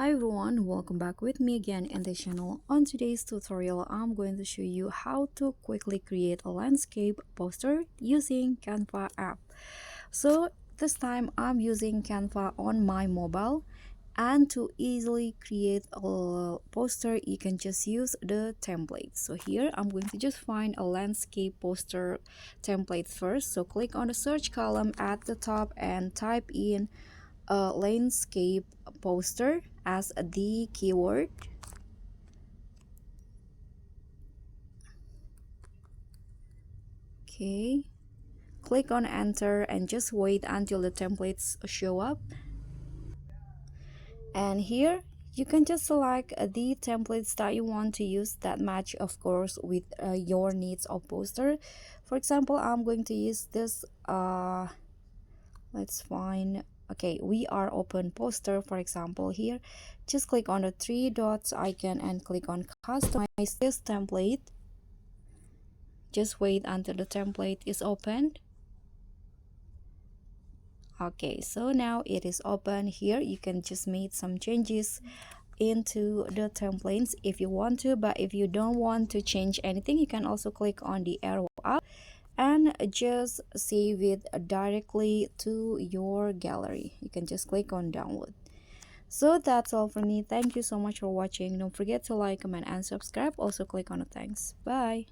Hi everyone, welcome back with me again in the channel. On today's tutorial, I'm going to show you how to quickly create a landscape poster using Canva app. So this time I'm using Canva on my mobile, and to easily create a poster you can just use the template. So here I'm going to just find a landscape poster template first. So click on the search column at the top and type in a landscape poster as the keyword. Okay, click on enter and just wait until the templates show up. And here you can just select the templates that you want to use that match, of course, with your needs of poster. For example, I'm going to use this let's find, okay, we are open poster. For example, here just click on the three dots icon and click on customize this template. Just wait until the template is opened. Okay, so now it is open. Here you can just make some changes into the templates if you want to, but if you don't want to change anything, you can also click on the arrow up and just save it directly to your gallery. You can just click on download. So that's all for me. Thank you so much for watching. Don't forget to like, comment, and subscribe. Also click on the thanks. Bye.